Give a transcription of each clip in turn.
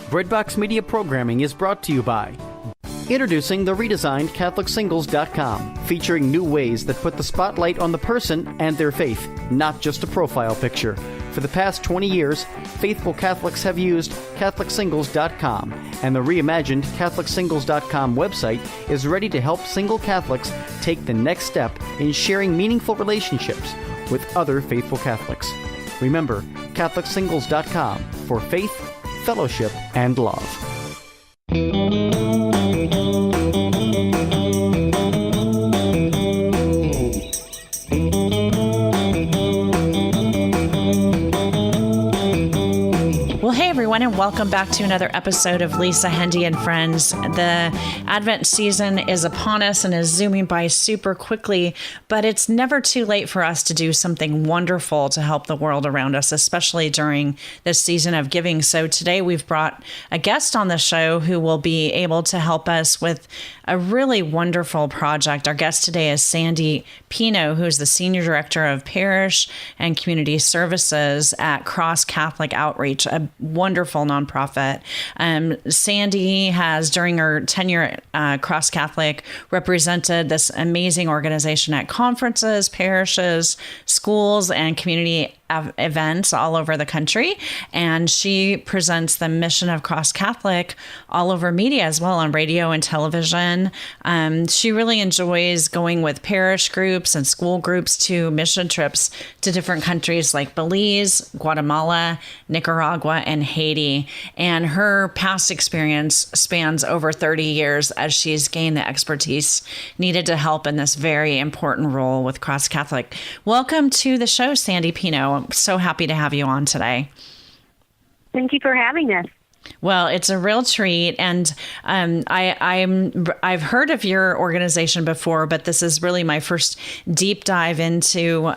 Breadbox Media programming is brought to you by introducing the redesigned CatholicSingles.com, featuring new ways that put the spotlight on the person and their faith, not just a profile picture. For the past 20 years, faithful Catholics have used CatholicSingles.com, and the reimagined CatholicSingles.com website is ready to help single Catholics take the next step in sharing meaningful relationships with other faithful Catholics. Remember, CatholicSingles.com for faith, fellowship, and love. And welcome back to another episode of Lisa, Hendey, and Friends. The Advent season is upon us and is zooming by super quickly, but it's never too late for us to do something wonderful to help the world around us, especially during this season of giving. So today we've brought a guest on the show who will be able to help us with a really wonderful project. Our guest today is Sandy Pino, who's the Senior Director of Parish and Community Services at Cross Catholic Outreach, a wonderful nonprofit. Sandy has, during her tenure at Cross Catholic, represented this amazing organization at conferences, parishes, schools, and community events all over the country. And she presents the mission of Cross Catholic all over media as well, on radio and television. She really enjoys going with parish groups and school groups to mission trips to different countries like Belize, Guatemala, Nicaragua, and Haiti. And her past experience spans over 30 years as she's gained the expertise needed to help in this very important role with Cross Catholic. Welcome to the show, Sandy Pino. I'm so happy to have you on today. Thank you for having us. Well, it's a real treat, and I've heard of your organization before, but this is really my first deep dive into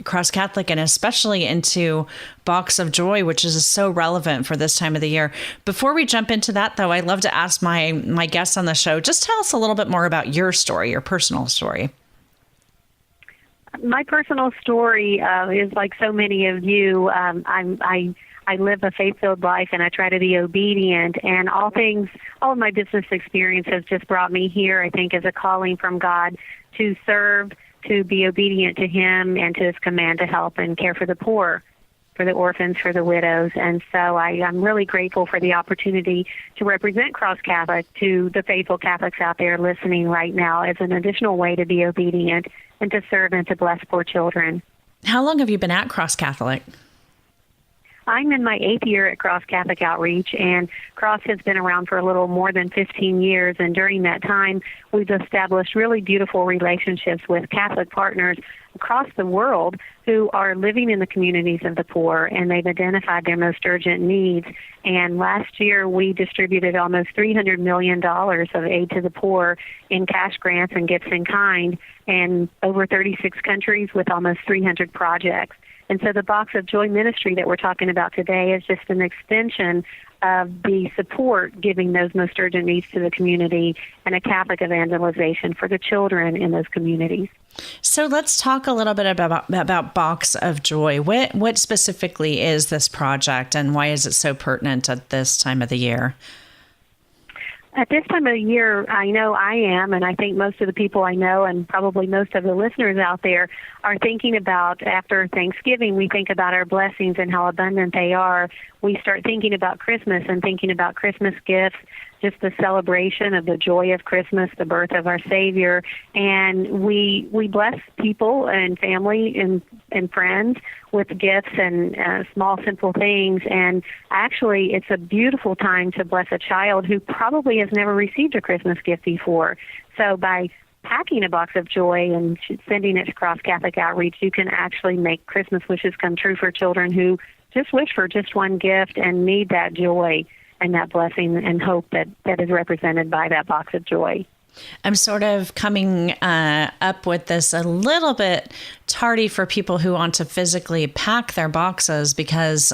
Cross Catholic, and especially into Box of Joy, which is so relevant for this time of the year. Before we jump into that, though, I'd love to ask my guests on the show, just tell us a little bit more about your story, your personal story. My personal story is like so many of you. I live a faith-filled life, and I try to be obedient. And all of my business experience has just brought me here, I think, as a calling from God to serve, to be obedient to Him, and to His command to help and care for the poor, for the orphans, for the widows. And so I'm really grateful for the opportunity to represent Cross Catholic to the faithful Catholics out there listening right now as an additional way to be obedient and to serve and to bless poor children. How long have you been at Cross Catholic? I'm in my 8th year at Cross Catholic Outreach, and Cross has been around for a little more than 15 years, and during that time, we've established really beautiful relationships with Catholic partners across the world who are living in the communities of the poor, and they've identified their most urgent needs. And last year, we distributed almost $300 million of aid to the poor in cash grants and gifts in kind, and over 36 countries with almost 300 projects. And so the Box of Joy ministry that we're talking about today is just an extension of the support giving those most urgent needs to the community and a Catholic evangelization for the children in those communities. So let's talk a little bit about Box of Joy. What specifically is this project, and why is it so pertinent at this time of the year? At this time of the year, I know I am, and I think most of the people I know and probably most of the listeners out there are thinking about, after Thanksgiving, we think about our blessings and how abundant they are. We start thinking about Christmas and thinking about Christmas gifts, just the celebration of the joy of Christmas, the birth of our Savior. And we bless people and family and friends with gifts and small, simple things. And actually, it's a beautiful time to bless a child who probably has never received a Christmas gift before. So by packing a Box of Joy and sending it to Cross Catholic Outreach, you can actually make Christmas wishes come true for children who just wish for just one gift and need that joy and that blessing and hope that is represented by that Box of Joy. I'm sort of coming up with this a little bit tardy for people who want to physically pack their boxes because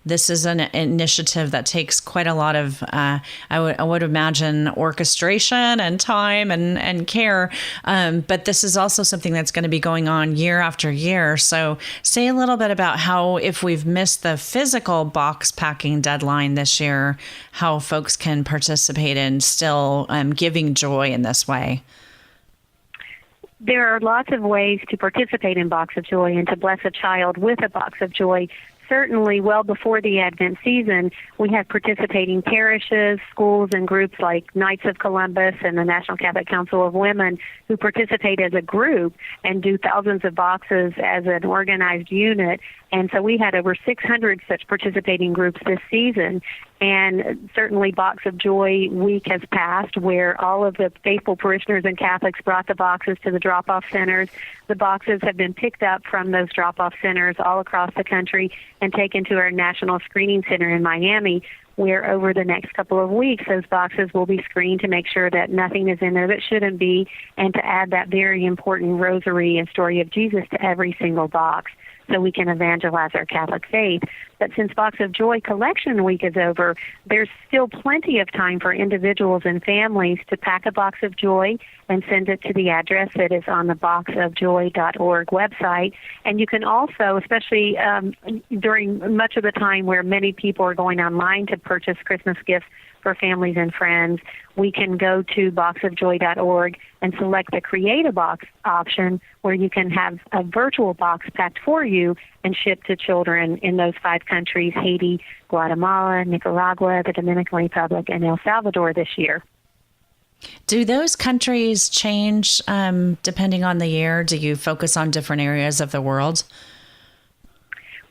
this is an initiative that takes quite a lot of, I would imagine, orchestration and time and care. But this is also something that's going to be going on year after year. So say a little bit about how, if we've missed the physical box packing deadline this year, how folks can participate in still giving joy in this way. There are lots of ways to participate in Box of Joy and to bless a child with a Box of Joy. Certainly, well before the Advent season, we have participating parishes, schools, and groups like Knights of Columbus and the National Catholic Council of Women who participate as a group and do thousands of boxes as an organized unit. And so we had over 600 such participating groups this season. And certainly Box of Joy week has passed, where all of the faithful parishioners and Catholics brought the boxes to the drop-off centers. The boxes have been picked up from those drop-off centers all across the country and taken to our National Screening Center in Miami, where over the next couple of weeks, those boxes will be screened to make sure that nothing is in there that shouldn't be, and to add that very important rosary and story of Jesus to every single box, so we can evangelize our Catholic faith. But since Box of Joy collection week is over, there's still plenty of time for individuals and families to pack a Box of Joy and send it to the address that is on the boxofjoy.org website. And you can also, especially during much of the time where many people are going online to purchase Christmas gifts for families and friends, we can go to boxofjoy.org and select the Create a Box option, where you can have a virtual box packed for you and shipped to children in those 5 countries, Haiti, Guatemala, Nicaragua, the Dominican Republic, and El Salvador this year. Do those countries change depending on the year? Do you focus on different areas of the world?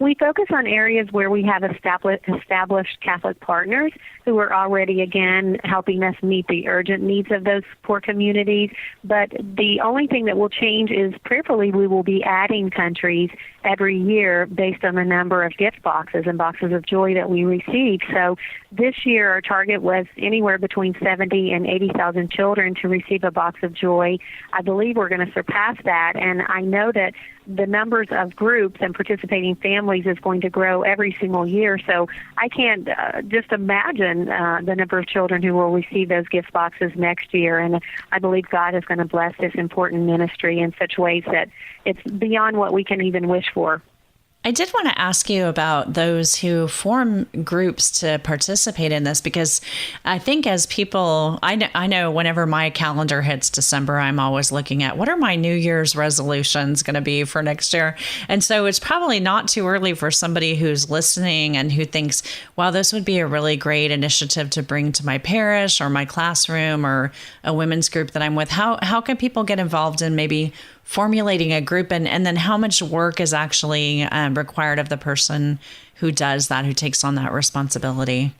We focus on areas where we have established Catholic partners who are already, again, helping us meet the urgent needs of those poor communities. But the only thing that will change is, prayerfully, we will be adding countries every year based on the number of gift boxes and Boxes of Joy that we receive. So this year our target was anywhere between 70 and 80,000 children to receive a Box of Joy. I believe we're going to surpass that, and I know that the numbers of groups and participating families is going to grow every single year. So I can't just imagine the number of children who will receive those gift boxes next year. And I believe God is going to bless this important ministry in such ways that it's beyond what we can even wish for. I did want to ask you about those who form groups to participate in this, because I think as people, I know whenever my calendar hits December, I'm always looking at what are my New Year's resolutions going to be for next year. And so it's probably not too early for somebody who's listening and who thinks, wow, this would be a really great initiative to bring to my parish or my classroom or a women's group that I'm with. How can people get involved in maybe formulating a group, and then how much work is actually required of the person who does that, who takes on that responsibility?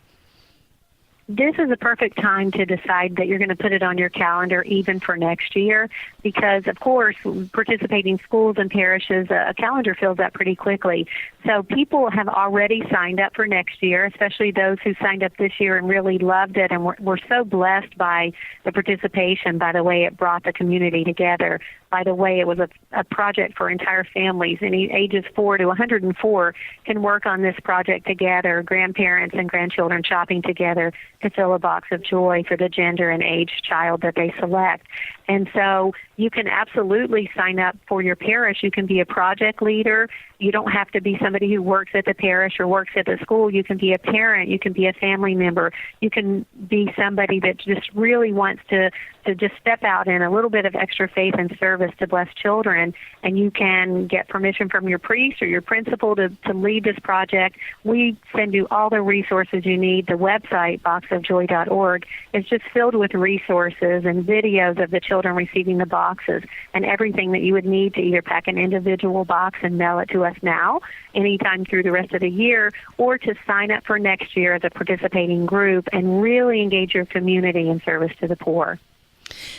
This is a perfect time to decide that you're going to put it on your calendar even for next year, because, of course, participating schools and parishes, a calendar fills up pretty quickly. So people have already signed up for next year, especially those who signed up this year and really loved it, and were so blessed by the participation, by the way it brought the community together, by the way it was a project for entire families. Any ages 4 to 104 can work on this project together, grandparents and grandchildren shopping together to fill a Box of Joy for the gender and age child that they select. And so you can absolutely sign up for your parish. You can be a project leader. You don't have to be somebody who works at the parish or works at the school. You can be a parent. You can be a family member. You can be somebody that just really wants to just step out in a little bit of extra faith and service to bless children. And you can get permission from your priest or your principal to lead this project. We send you all the resources you need. The website, boxofjoy.org, is just filled with resources and videos of the children receiving the boxes and everything that you would need to either pack an individual box and mail it to us now, anytime through the rest of the year, or to sign up for next year as a participating group and really engage your community in service to the poor.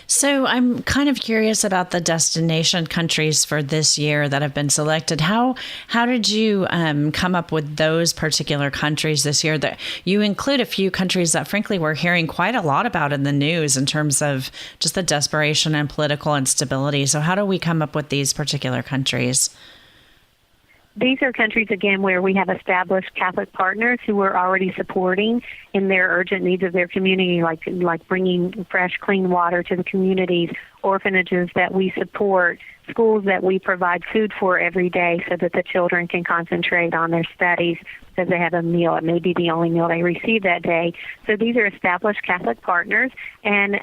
So I'm kind of curious about the destination countries for this year that have been selected. How did you come up with those particular countries this year? That you include a few countries that, frankly, we're hearing quite a lot about in the news in terms of just the desperation and political instability. So how do we come up with these particular countries? These are countries, again, where we have established Catholic partners who we're already supporting in their urgent needs of their community, like bringing fresh, clean water to the communities, orphanages that we support, schools that we provide food for every day so that the children can concentrate on their studies because they have a meal. It may be the only meal they receive that day. So these are established Catholic partners, and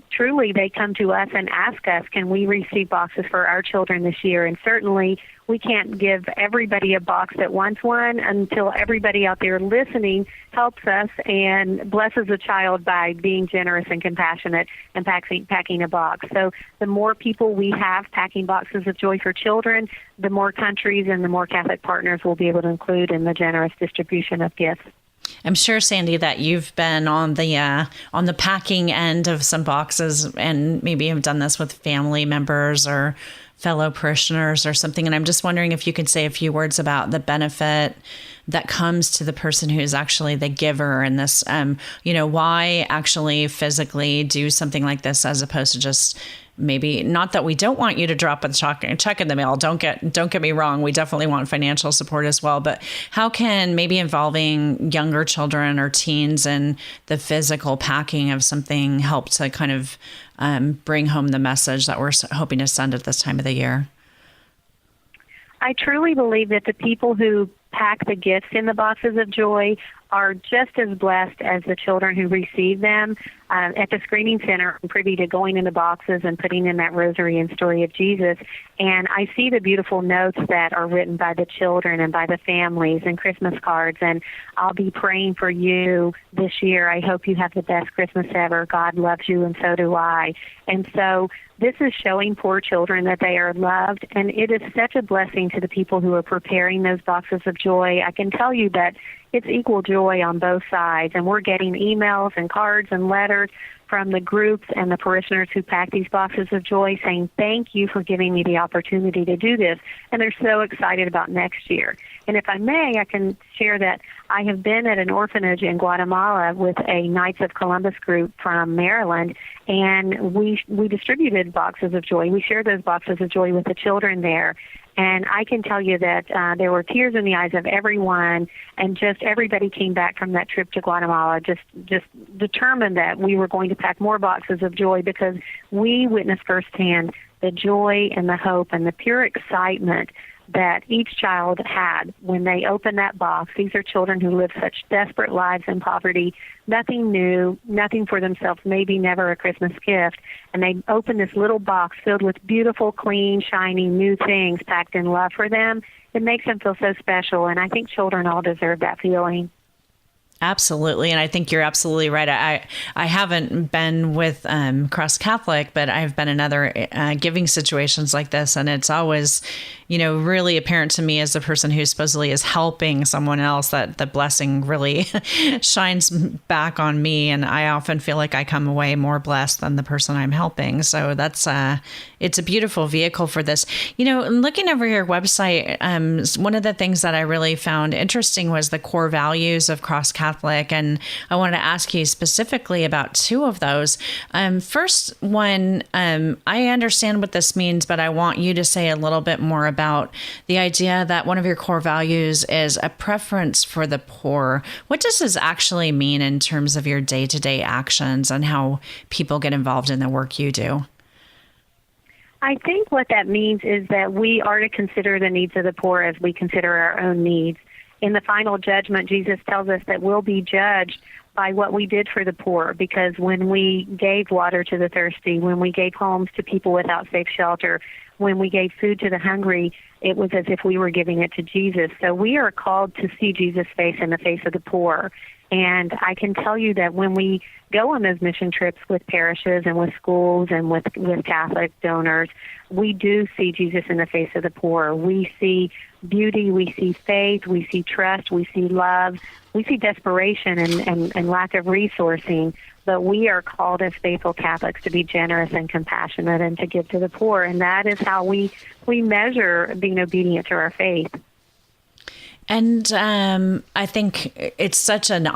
truly they come to us and ask us, can we receive boxes for our children this year? And certainly we can't give everybody a box that wants one until everybody out there listening helps us and blesses a child by being generous and compassionate and packing a box. So the more people we have packing boxes of joy for children, the more countries and the more Catholic partners we'll be able to include in the generous distribution of gifts. I'm sure, Sandy, that you've been on the packing end of some boxes and maybe have done this with family members or fellow parishioners or something. And I'm just wondering if you could say a few words about the benefit that comes to the person who's actually the giver in this, why actually physically do something like this as opposed to just maybe, not that we don't want you to drop a check in the mail. Don't get me wrong. We definitely want financial support as well. But how can maybe involving younger children or teens in the physical packing of something help to kind of bring home the message that we're hoping to send at this time of the year? I truly believe that the people who pack the gifts in the boxes of joy are just as blessed as the children who receive them. At the screening center, I'm privy to going in the boxes and putting in that rosary and story of Jesus, and I see the beautiful notes that are written by the children and by the families and Christmas cards, and I'll be praying for you this year. I hope you have the best Christmas ever. God loves you, and so do I. And so this is showing poor children that they are loved, and it is such a blessing to the people who are preparing those boxes of joy. I can tell you that it's equal joy on both sides, and we're getting emails and cards and letters from the groups and the parishioners who pack these boxes of joy saying, thank you for giving me the opportunity to do this, and they're so excited about next year. And if I may, I can share that I have been at an orphanage in Guatemala with a Knights of Columbus group from Maryland, and we distributed boxes of joy. We shared those boxes of joy with the children there. And I can tell you that there were tears in the eyes of everyone, and just everybody came back from that trip to Guatemala just determined that we were going to pack more boxes of joy because we witnessed firsthand the joy and the hope and the pure excitement that each child had when they opened that box. These are children who live such desperate lives in poverty, nothing new, nothing for themselves, maybe never a Christmas gift. And they open this little box filled with beautiful, clean, shiny, new things packed in love for them. It makes them feel so special, and I think children all deserve that feeling. Absolutely. And I think you're absolutely right. I haven't been with Cross Catholic, but I've been in other giving situations like this. And it's always, really apparent to me as the person who supposedly is helping someone else that the blessing really shines back on me. And I often feel like I come away more blessed than the person I'm helping. So that's it's a beautiful vehicle for this. Looking over your website, one of the things that I really found interesting was the core values of Cross Catholic. And I wanted to ask you specifically about two of those. First one, I understand what this means, but I want you to say a little bit more about the idea that one of your core values is a preference for the poor. What does this actually mean in terms of your day-to-day actions and how people get involved in the work you do? I think what that means is that we are to consider the needs of the poor as we consider our own needs. In the final judgment, Jesus tells us that we'll be judged by what we did for the poor, because when we gave water to the thirsty, when we gave homes to people without safe shelter, when we gave food to the hungry, it was as if we were giving it to Jesus. So we are called to see Jesus' face in the face of the poor. And I can tell you that when we go on those mission trips with parishes and with schools and with Catholic donors, we do see Jesus in the face of the poor. We see beauty, we see faith, we see trust, we see love, we see desperation and lack of resourcing. But we are called as faithful Catholics to be generous and compassionate and to give to the poor. And that is how we measure being obedient to our faith. And I think it's such an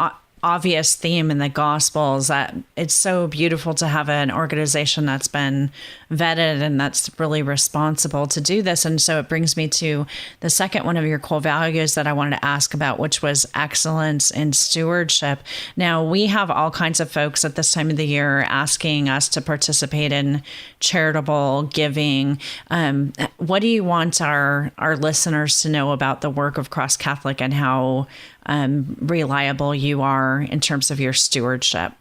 obvious theme in the Gospels that it's so beautiful to have an organization that's been vetted and that's really responsible to do this. And so it brings me to the second one of your core values that I wanted to ask about, which was excellence in stewardship. Now, we have all kinds of folks at this time of the year asking us to participate in charitable giving. What do you want our listeners to know about the work of Cross Catholic and how reliable you are in terms of your stewardship?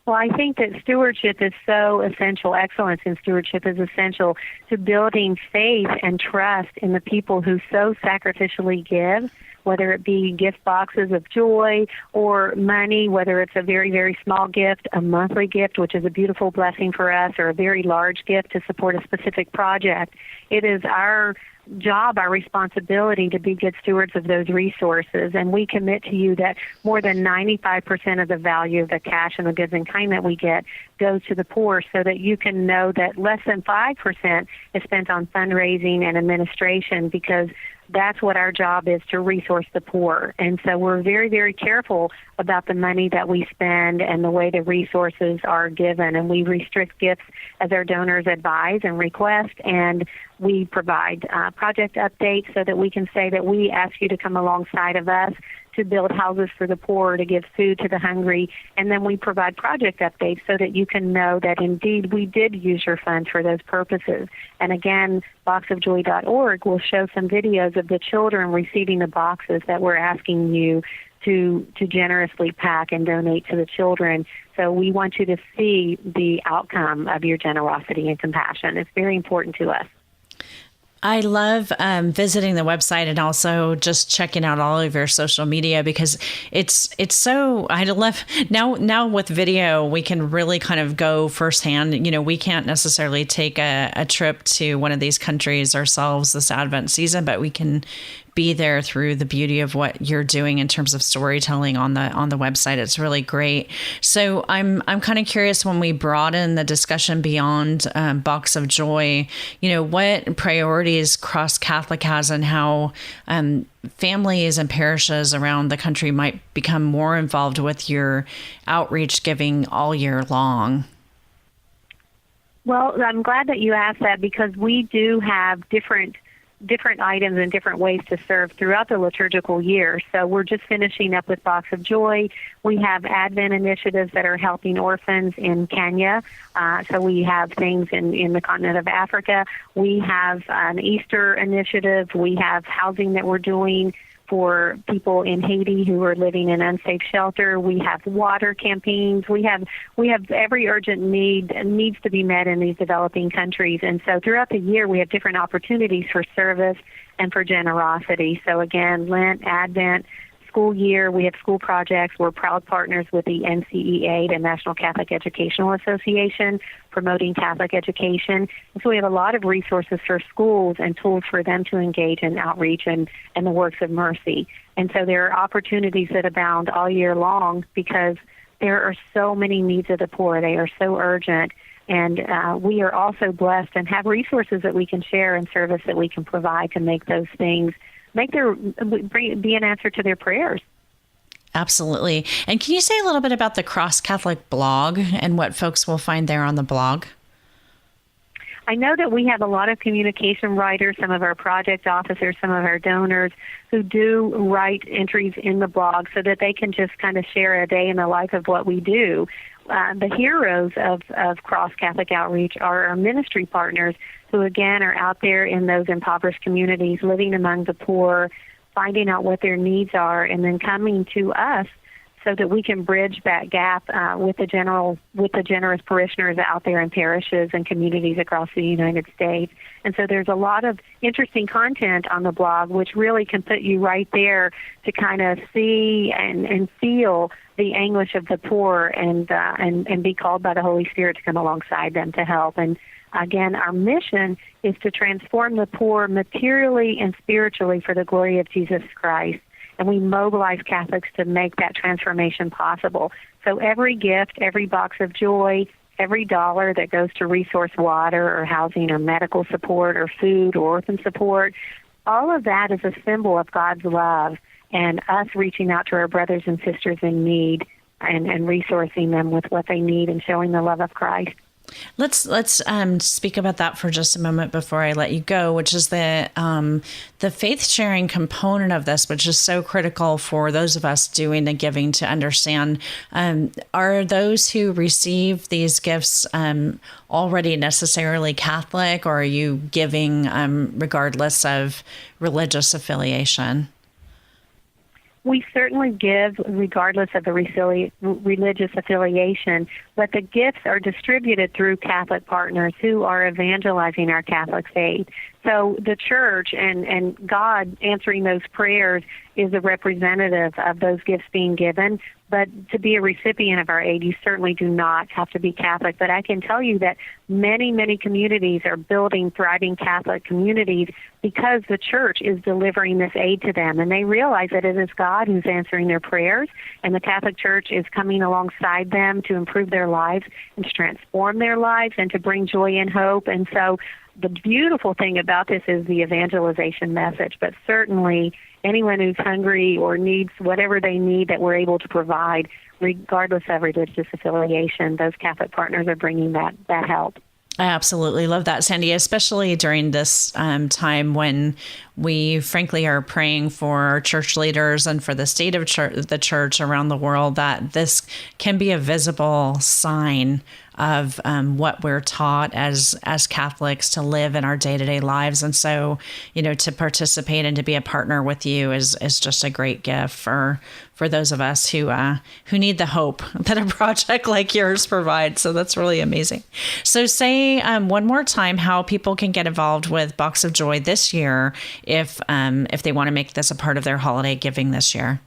Well, I think that stewardship is so essential. Excellence in stewardship is essential to building faith and trust in the people who so sacrificially give, whether it be gift boxes of joy or money, whether it's a very, very small gift, a monthly gift, which is a beautiful blessing for us, or a very large gift to support a specific project. It is our job, our responsibility to be good stewards of those resources. And we commit to you that more than 95% of the value of the cash and the goods in kind that we get goes to the poor, so that you can know that less than 5% is spent on fundraising and administration, because that's what our job is, to resource the poor. And so we're very, very careful about the money that we spend and the way the resources are given. And we restrict gifts as our donors advise and request, and we provide project updates so that we can say that we ask you to come alongside of us to build houses for the poor, to give food to the hungry, and then we provide project updates so that you can know that indeed we did use your funds for those purposes. And again, boxofjoy.org will show some videos of the children receiving the boxes that we're asking you to generously pack and donate to the children. So we want you to see the outcome of your generosity and compassion. It's very important to us. I love visiting the website and also just checking out all of your social media, because it's so, I love now with video, we can really kind of go firsthand. You know, we can't necessarily take a trip to one of these countries ourselves this Advent season, but we can be there through the beauty of what you're doing in terms of storytelling on the website. It's really great. So I'm kind of curious, when we broaden the discussion beyond Box of Joy, you know, what priorities Cross Catholic has and how families and parishes around the country might become more involved with your outreach giving all year long. Well, I'm glad that you asked that, because we do have different items and different ways to serve throughout the liturgical year. So we're just finishing up with Box of Joy. We have Advent initiatives that are helping orphans in Kenya. So we have things in the continent of Africa. We have an Easter initiative. We have housing that we're doing for people in Haiti who are living in unsafe shelter. We have water campaigns. We have every urgent need needs to be met in these developing countries. And so throughout the year, we have different opportunities for service and for generosity. So again, Lent, Advent, school year, we have school projects. We're proud partners with the NCEA, the National Catholic Educational Association, promoting Catholic education. And so we have a lot of resources for schools and tools for them to engage in outreach and the works of mercy. And so there are opportunities that abound all year long, because there are so many needs of the poor. They are so urgent. And we are also blessed and have resources that we can share and service that we can provide to make those things be an answer to their prayers. Absolutely. And can you say a little bit about the Cross Catholic blog and what folks will find there on the blog? I know that we have a lot of communication writers, some of our project officers, some of our donors who do write entries in the blog so that they can just kind of share a day in the life of what we do. The heroes of Cross Catholic Outreach are our ministry partners, who again are out there in those impoverished communities, living among the poor, finding out what their needs are, and then coming to us so that we can bridge that gap with the generous parishioners out there in parishes and communities across the United States. And so there's a lot of interesting content on the blog, which really can put you right there to kind of see and feel the anguish of the poor and be called by the Holy Spirit to come alongside them to help. And again, our mission is to transform the poor materially and spiritually for the glory of Jesus Christ. And we mobilize Catholics to make that transformation possible. So every gift, every box of joy, every dollar that goes to resource water or housing or medical support or food or orphan support, all of that is a symbol of God's love and us reaching out to our brothers and sisters in need and resourcing them with what they need and showing the love of Christ. Let's speak about that for just a moment before I let you go, which is the faith sharing component of this, which is so critical for those of us doing the giving to understand. Are those who receive these gifts already necessarily Catholic, or are you giving regardless of religious affiliation? We certainly give regardless of the religious affiliation, but the gifts are distributed through Catholic partners who are evangelizing our Catholic faith. So the church and God answering those prayers is a representative of those gifts being given. But to be a recipient of our aid, you certainly do not have to be Catholic. But I can tell you that many, many communities are building thriving Catholic communities because the church is delivering this aid to them. And they realize that it is God who's answering their prayers, and the Catholic Church is coming alongside them to improve their lives and to transform their lives and to bring joy and hope. And so the beautiful thing about this is the evangelization message, but certainly anyone who's hungry or needs whatever they need that we're able to provide, regardless of religious affiliation, those Catholic partners are bringing that help. I absolutely love that, Sandy, especially during this time when we frankly are praying for church leaders and for the state of the church around the world, that this can be a visible sign of what we're taught as Catholics to live in our day-to-day lives. And so, to participate and to be a partner with you is just a great gift for those of us who need the hope that a project like yours provides. So that's really amazing. So say one more time how people can get involved with Box of Joy this year if they want to make this a part of their holiday giving this year.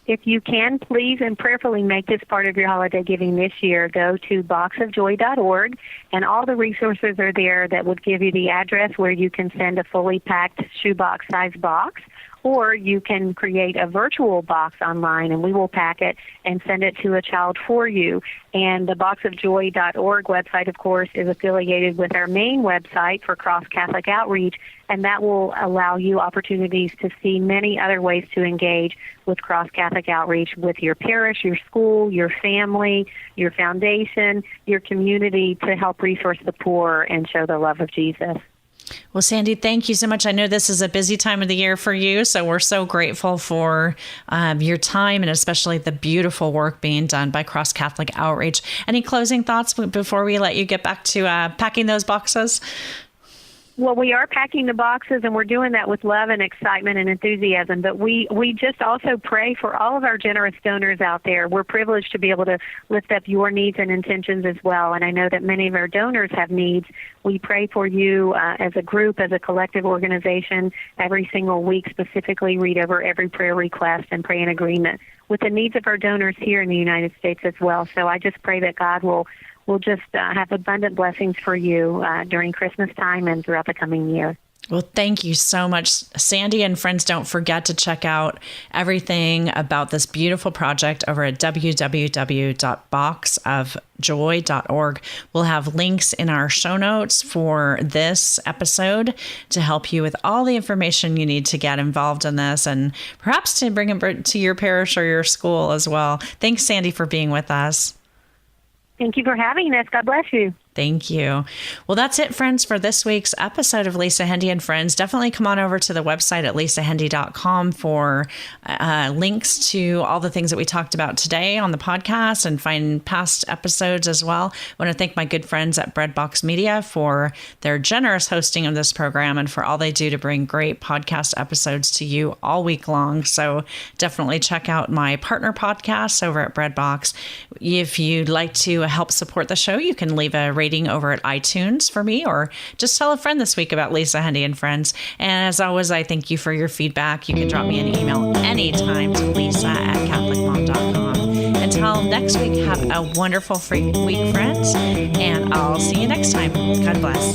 If you can, please and prayerfully make this part of your holiday giving this year, go to boxofjoy.org, and all the resources are there that would give you the address where you can send a fully packed shoebox-size box, or you can create a virtual box online, and we will pack it and send it to a child for you. And the boxofjoy.org website, of course, is affiliated with our main website for Cross Catholic Outreach, and that will allow you opportunities to see many other ways to engage with Cross Catholic Outreach with your parish, your school, your family, your foundation, your community to help resource the poor and show the love of Jesus. Well, Sandy, thank you so much. I know this is a busy time of the year for you, so we're so grateful for your time and especially the beautiful work being done by Cross Catholic Outreach. Any closing thoughts before we let you get back to packing those boxes? Well, we are packing the boxes, and we're doing that with love and excitement and enthusiasm. But we just also pray for all of our generous donors out there. We're privileged to be able to lift up your needs and intentions as well. And I know that many of our donors have needs. We pray for you as a group, as a collective organization, every single week, specifically read over every prayer request and pray in agreement with the needs of our donors here in the United States as well. So I just pray that God will just have abundant blessings for you during Christmas time and throughout the coming year. Well, thank you so much, Sandy, and friends. Don't forget to check out everything about this beautiful project over at www.boxofjoy.org. We'll have links in our show notes for this episode to help you with all the information you need to get involved in this and perhaps to bring it to your parish or your school as well. Thanks, Sandy, for being with us. Thank you for having us. God bless you. Thank you. Well, that's it, friends, for this week's episode of Lisa Hendey and Friends. Definitely come on over to the website at lisahendey.com for links to all the things that we talked about today on the podcast and find past episodes as well. I want to thank my good friends at Breadbox Media for their generous hosting of this program and for all they do to bring great podcast episodes to you all week long. So definitely check out my partner podcasts over at Breadbox. If you'd like to help support the show, you can leave a rating over at iTunes for me, or just tell a friend this week about Lisa Hendey and Friends. And as always, I thank you for your feedback. You can drop me an email anytime to lisa@catholicmom.com. Until next week, have a wonderful week, friends, and I'll see you next time. God bless.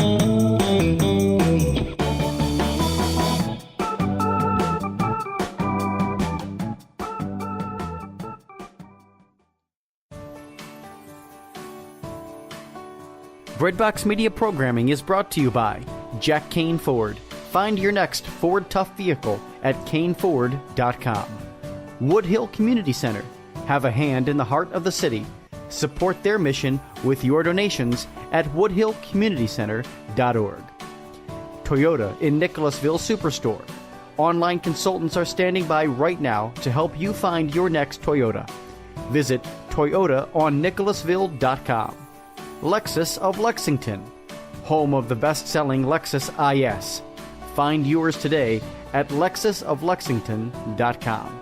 Breadbox Media programming is brought to you by Jack Kane Ford. Find your next Ford Tough vehicle at caneford.com. Woodhill Community Center. Have a hand in the heart of the city. Support their mission with your donations at woodhillcommunitycenter.org. Toyota in Nicholasville Superstore. Online consultants are standing by right now to help you find your next Toyota. Visit toyotaonnicholasville.com. Lexus of Lexington, home of the best-selling Lexus IS. Find yours today at lexusoflexington.com.